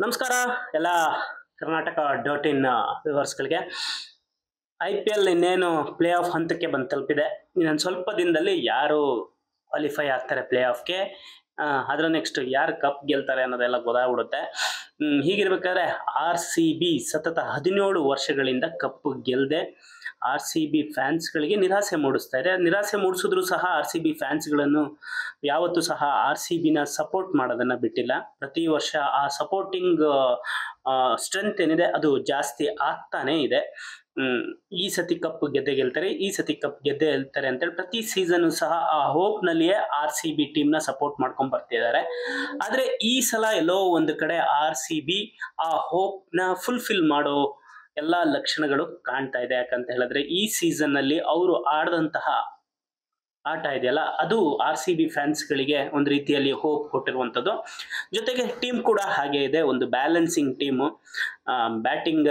ನಮಸ್ಕಾರ ಎಲ್ಲ Karnataka dot in ವ್ಯೂವರ್ಸ್ಗಳಿಗೆ. IPL ಇನ್ನೇನು ಪ್ಲೇ ಆಫ್ ಹಂತಕ್ಕೆ ಬಂದು ತಲುಪಿದೆ. ಇನ್ನೊಂದು ಸ್ವಲ್ಪ ದಿನದಲ್ಲಿ ಯಾರು ಕ್ವಾಲಿಫೈ ಆಗ್ತಾರೆ ಪ್ಲೇ ಆಫ್ಗೆ, ಅದರ ನೆಕ್ಸ್ಟ್ ಯಾರು ಕಪ್ ಗೆಲ್ತಾರೆ ಅನ್ನೋದೆಲ್ಲ ಗೊತ್ತಾಗ್ಬಿಡುತ್ತೆ. ಹೀಗಿರ್ಬೇಕಾದ್ರೆ RCB ಸತತ 17 ವರ್ಷಗಳಿಂದ ಕಪ್ ಗೆಲ್ಲದೆ RCB ಫ್ಯಾನ್ಸ್ಗಳಿಗೆ ನಿರಾಸೆ ಮೂಡಿಸ್ತಾ ಇದೆ. ನಿರಾಸೆ ಮೂಡಿಸಿದ್ರು ಸಹ RCB ಫ್ಯಾನ್ಸ್ಗಳನ್ನು ಯಾವತ್ತೂ ಸಹ RCBನ ಸಪೋರ್ಟ್ ಮಾಡೋದನ್ನ ಬಿಟ್ಟಿಲ್ಲ. ಪ್ರತಿ ವರ್ಷ ಆ ಸಪೋರ್ಟಿಂಗ್ ಸ್ಟ್ರೆಂತ್ ಏನಿದೆ ಅದು ಜಾಸ್ತಿ ಆಗ್ತಾನೆ ಇದೆ. ಈ ಸತಿ ಕಪ್ ಗೆಲ್ತಾರೆ, ಈ ಸತಿ ಕಪ್ ಗೆಲ್ತಾರೆ ಅಂತೇಳಿ ಪ್ರತಿ ಸೀಸನ್ ಸಹ ಆ ಹೋಪ್ ನಲ್ಲಿಯೇ RCB ಟೀಮ್ ನ ಸಪೋರ್ಟ್ ಮಾಡ್ಕೊಂಡ್ ಬರ್ತಿದ್ದಾರೆ. ಆದ್ರೆ ಈ ಸಲ ಎಲ್ಲೋ ಒಂದು ಕಡೆ RCB ಆ ಹೋಪ್ ನ ಫುಲ್ಫಿಲ್ ಮಾಡೋ ಎಲ್ಲಾ ಲಕ್ಷಣಗಳು ಕಾಣ್ತಾ ಇದೆ. ಯಾಕಂತ ಹೇಳಿದ್ರೆ ಈ ಸೀಸನ್ ನಲ್ಲಿ ಅವರು ಆಡದಂತಹ ಆಟ ಇದೆಯಲ್ಲ ಅದು RCB ಫ್ಯಾನ್ಸ್ ಗಳಿಗೆ ಒಂದು ರೀತಿಯಲ್ಲಿ ಹೋಪ್ ಕೊಟ್ಟಿರುವಂತದ್ದು. ಜೊತೆಗೆ ಟೀಮ್ ಕೂಡ ಹಾಗೆ ಇದೆ, ಒಂದು balancing team. Batting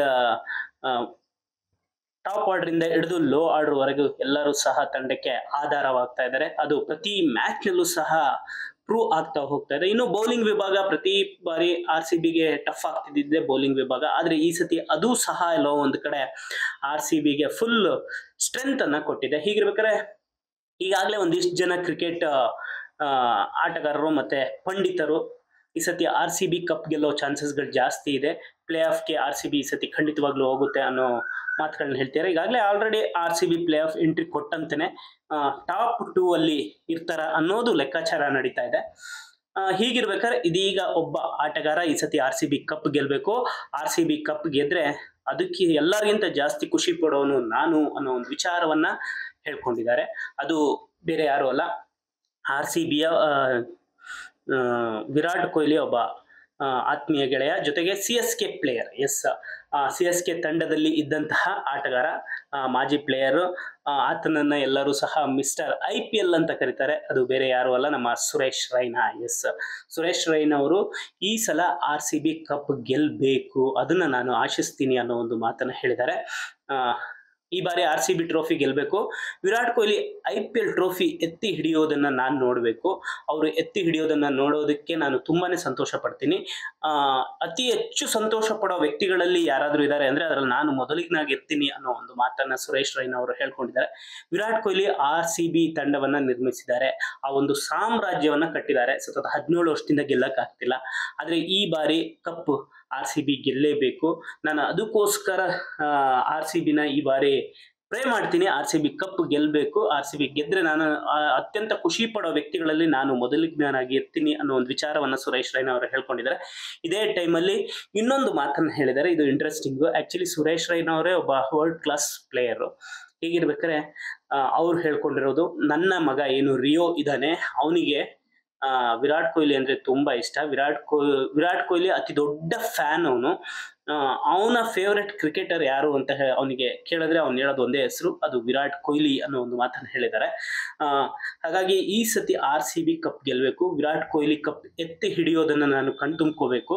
top order ಇಂದ ಹಿಡಿದು ಲೋ ಆರ್ಡರ್ ವರೆಗೂ ಎಲ್ಲರೂ ಸಹ ತಂಡಕ್ಕೆ ಆಧಾರವಾಗ್ತಾ ಇದ್ದಾರೆ. ಅದು ಪ್ರತಿ ಮ್ಯಾಚ್ ನಲ್ಲೂ ಸಹ ಪ್ರೂವ್ ಆಗ್ತಾ ಹೋಗ್ತಾ ಇದೆ. ಇನ್ನು ಬೌಲಿಂಗ್ ವಿಭಾಗ ಪ್ರತಿ ಬಾರಿ RCBಗೆ ಟಫ್ ಆಗ್ತಿದ್ದೆ ಬೌಲಿಂಗ್ ವಿಭಾಗ, ಆದ್ರೆ ಈ ಸತಿ ಅದು ಸಹ ಎಲ್ಲೋ ಒಂದು ಕಡೆ RCBಗೆ ಫುಲ್ ಸ್ಟ್ರೆಂತ್ ಅನ್ನ ಕೊಟ್ಟಿದೆ. ಹೀಗಿರ್ಬೇಕಾದ್ರೆ ಈಗಾಗಲೇ ಒಂದಿಷ್ಟು ಜನ ಕ್ರಿಕೆಟ್ ಆಟಗಾರರು ಮತ್ತೆ ಪಂಡಿತರು ಈ ಸತಿ RCB ಕಪ್ ಗೆಲ್ಲೋ ಚಾನ್ಸಸ್ಗಳು ಜಾಸ್ತಿ ಇದೆ, ಪ್ಲೇ ಆಫ್ಗೆ RCB ಈ ಸತಿ ಖಂಡಿತವಾಗ್ಲೂ ಹೋಗುತ್ತೆ ಅನ್ನೋ ಮಾತುಗಳನ್ನ ಹೇಳ್ತಾರೆ. ಈಗಾಗಲೇ already RCB play off entry ಕೊಟ್ಟಂತೆನೆ ಟಾಪ್ 2 ಅಲ್ಲಿ ಇರ್ತಾರ ಅನ್ನೋದು ಲೆಕ್ಕಾಚಾರ ನಡೀತಾ ಇದೆ. ಹೀಗಿರ್ಬೇಕಾದ್ರೆ ಇದೀಗ ಒಬ್ಬ ಆಟಗಾರ ಈ ಸತಿ RCB ಕಪ್ ಗೆಲ್ಬೇಕು, RCB ಕಪ್ ಗೆದ್ರೆ ಅದಕ್ಕೆ ಎಲ್ಲರಿಗಿಂತ ಜಾಸ್ತಿ ಖುಷಿ ಪಡೋನು ನಾನು ಅನ್ನೋ ಒಂದು ವಿಚಾರವನ್ನ ಹೇಳ್ಕೊಂಡಿದ್ದಾರೆ. ಅದು ಬೇರೆ ಯಾರು ಅಲ್ಲ, RCBಯ ವಿರಾಟ್ ಕೊಹ್ಲಿ ಒಬ್ಬ ಆತ್ಮೀಯ ಗೆಳೆಯ, ಜೊತೆಗೆ CSK ಪ್ಲೇಯರ್. CSK ತಂಡದಲ್ಲಿ ಇದ್ದಂತಹ ಆಟಗಾರ, ಮಾಜಿ ಪ್ಲೇಯರ್. ಆತನನ್ನ ಎಲ್ಲರೂ ಸಹ ಮಿಸ್ಟರ್ IPL ಅಂತ ಕರೀತಾರೆ. ಅದು ಬೇರೆ ಯಾರು ಅಲ್ಲ, ನಮ್ಮ ಸುರೇಶ್ ರೈನಾ. ಸುರೇಶ್ ರೈನಾ ಅವರು ಈ ಸಲ RCB ಕಪ್ ಗೆಲ್ಬೇಕು, ಅದನ್ನ ನಾನು ಆಶಿಸ್ತೀನಿ ಅನ್ನೋ ಒಂದು ಮಾತನ್ನ ಹೇಳಿದ್ದಾರೆ. ಈ ಬಾರಿ RCB ಟ್ರೋಫಿ ಗೆಲ್ಬೇಕು, ವಿರಾಟ್ ಕೊಹ್ಲಿ IPL ಟ್ರೋಫಿ ಎತ್ತಿ ಹಿಡಿಯೋದನ್ನ ನಾನು ನೋಡ್ಬೇಕು, ಅವರು ಎತ್ತಿ ಹಿಡಿಯೋದನ್ನ ನೋಡೋದಕ್ಕೆ ನಾನು ತುಂಬಾನೇ ಸಂತೋಷ ಪಡ್ತೀನಿ. ಅತಿ ಹೆಚ್ಚು ಸಂತೋಷ ಪಡೋ ವ್ಯಕ್ತಿಗಳಲ್ಲಿ ಯಾರಾದ್ರೂ ಇದ್ದಾರೆ ಅಂದ್ರೆ ಅದ್ರಲ್ಲಿ ನಾನು ಮೊದಲಿನಾಗಿರ್ತೀನಿ ಅನ್ನೋ ಒಂದು ಮಾತನ್ನ ಸುರೇಶ್ ರೈನಾ ಅವರು ಹೇಳ್ಕೊಂಡಿದ್ದಾರೆ. ವಿರಾಟ್ ಕೊಹ್ಲಿ RCB ತಂಡವನ್ನ ನಿರ್ಮಿಸಿದ್ದಾರೆ, ಆ ಒಂದು ಸಾಮ್ರಾಜ್ಯವನ್ನ ಕಟ್ಟಿದ್ದಾರೆ. ಸತತ 17 ವರ್ಷದಿಂದ ಗೆಲ್ಲಕ್ ಆಗ್ತಿಲ್ಲ, ಆದ್ರೆ ಈ ಬಾರಿ ಕಪ್ RCB ಗೆಲ್ಲೇಬೇಕು. ನಾನು ಅದಕ್ಕೋಸ್ಕರ RCBನ ಈ ಬಾರಿ ಪ್ರೇ ಮಾಡ್ತೀನಿ, RCB ಕಪ್ ಗೆಲ್ಬೇಕು. RCB ಗೆದ್ರೆ ನಾನು ಅತ್ಯಂತ ಖುಷಿ ಪಡೋ ವ್ಯಕ್ತಿಗಳಲ್ಲಿ ನಾನು ಮೊದಲಿಗ್ನಾಗಿ ಇರ್ತೀನಿ ಅನ್ನೋ ಒಂದು ವಿಚಾರವನ್ನ ಸುರೇಶ್ ರೈನಾ ಅವರು ಹೇಳ್ಕೊಂಡಿದ್ದಾರೆ. ಇದೇ ಟೈಮಲ್ಲಿ ಇನ್ನೊಂದು ಮಾತನ್ನ ಹೇಳಿದ್ದಾರೆ, ಇದು ಇಂಟ್ರೆಸ್ಟಿಂಗ್. ಆಕ್ಚುಲಿ ಸುರೇಶ್ ರೈನಾ ಅವರೇ ಒಬ್ಬ ವರ್ಲ್ಡ್ ಕ್ಲಾಸ್ ಪ್ಲೇಯರ್. ಹೀಗಿರ್ಬೇಕಾದ್ರೆ ಅವ್ರು ಹೇಳ್ಕೊಂಡಿರೋದು, ನನ್ನ ಮಗ ಏನು ರಿಯೋ ಇದ್ದಾನೆ, ಅವನಿಗೆ ವಿರಾಟ್ ಕೊಹ್ಲಿ ಅಂದ್ರೆ ತುಂಬಾ ಇಷ್ಟ. ವಿರಾಟ್ ಕೊಹ್ಲಿ ಅತಿ ದೊಡ್ಡ ಫ್ಯಾನ್ ಅವನು. ಅವನ ಫೇವರೆಟ್ ಕ್ರಿಕೆಟರ್ ಯಾರು ಅಂತ ಅವನಿಗೆ ಕೇಳಿದ್ರೆ ಅವ್ನು ಹೇಳೋದು ಒಂದೇ ಹೆಸರು, ಅದು ವಿರಾಟ್ ಕೊಹ್ಲಿ ಅನ್ನೋ ಒಂದು ಮಾತನ್ನ ಹೇಳಿದ್ದಾರೆ. ಹಾಗಾಗಿ ಈ ಸತಿ RCB ಕಪ್ ಗೆಲ್ಬೇಕು, ವಿರಾಟ್ ಕೊಹ್ಲಿ ಕಪ್ ಎತ್ತಿ ಹಿಡಿಯೋದನ್ನ ನಾನು ಕಣ್ತುಂಬ್ಕೋಬೇಕು.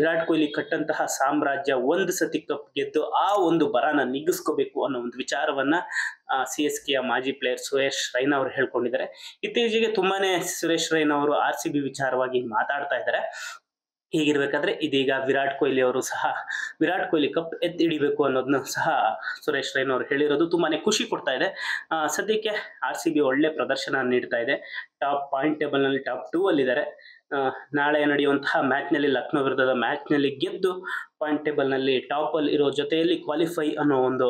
ವಿರಾಟ್ ಕೊಹ್ಲಿ ಕಟ್ಟಂತಹ ಸಾಮ್ರಾಜ್ಯ ಒಂದು ಸತಿ ಕಪ್ ಗೆದ್ದು ಆ ಒಂದು ಬರನ ನಿಗ್ಗಿಸ್ಕೋಬೇಕು ಅನ್ನೋ ಒಂದು ವಿಚಾರವನ್ನ CSKಯ ಮಾಜಿ ಪ್ಲೇಯರ್ ಸುರೇಶ್ ರೈನಾ ಅವರು ಹೇಳ್ಕೊಂಡಿದ್ದಾರೆ. ಇತ್ತೀಚೆಗೆ ತುಂಬಾನೇ ಸುರೇಶ್ ರೈನಾ ಅವರು RCB ವಿಚಾರವಾಗಿ ಮಾತಾಡ್ತಾ ಇದ್ದಾರೆ. ಹೀಗಿರ್ಬೇಕಾದ್ರೆ ಇದೀಗ ವಿರಾಟ್ ಕೊಹ್ಲಿ ಅವರು ಸಹ ವಿರಾಟ್ ಕೊಹ್ಲಿ ಕಪ್ ಎತ್ತಿ ಹಿಡಿಬೇಕು ಅನ್ನೋದನ್ನ ಸಹ ಸುರೇಶ್ ರೈನಾ ಅವರು ಹೇಳಿರೋದು ತುಂಬಾನೇ ಖುಷಿ ಕೊಡ್ತಾ ಇದೆ. ಸದ್ಯಕ್ಕೆ RCB ಒಳ್ಳೆ ಪ್ರದರ್ಶನ ನೀಡ್ತಾ ಇದೆ, ಟಾಪ್ ಪಾಯಿಂಟ್ ಟೇಬಲ್ ನಲ್ಲಿ ಟಾಪ್ 2 ಅಲ್ಲಿದ್ದಾರೆ. ನಾಳೆ ನಡೆಯುವಂತಹ ಮ್ಯಾಚ್ ನಲ್ಲಿ ಲಕ್ನೋ ವಿರುದ್ಧದ ಮ್ಯಾಚ್ ನಲ್ಲಿ ಗೆದ್ದು ಪಾಯಿಂಟ್ ಟೇಬಲ್ ನಲ್ಲಿ ಟಾಪ್ ಅಲ್ಲಿ ಇರೋ ಜೊತೆಯಲ್ಲಿ ಕ್ವಾಲಿಫೈ ಅನ್ನೋ ಒಂದು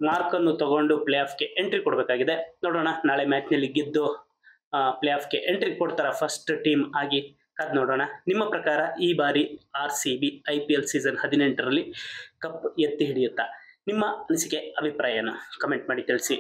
ಮಾರ್ಕ್ ಅನ್ನು ತಗೊಂಡು ಪ್ಲೇ ಆಫ್ಗೆ ಎಂಟ್ರಿ ಕೊಡಬೇಕಾಗಿದೆ. ನೋಡೋಣ, ನಾಳೆ ಮ್ಯಾಚ್ ನಲ್ಲಿ ಗೆದ್ದು ಪ್ಲೇ ಆಫ್ಗೆ ಎಂಟ್ರಿ ಕೊಡ್ತಾರ ಫಸ್ಟ್ ಟೀಮ್ ಆಗಿ, ಕಾದ್ ನೋಡೋಣ. ನಿಮ್ಮ ಪ್ರಕಾರ ಈ ಬಾರಿ RCB IPL ಸೀಸನ್ 18ರಲ್ಲಿ ಕಪ್ ಎತ್ತಿ ಹಿಡಿಯುತ್ತಾ? ನಿಮ್ಮ ಅನಿಸಿಕೆ ಅಭಿಪ್ರಾಯನ ಕಮೆಂಟ್ ಮಾಡಿ ತಿಳಿಸಿ.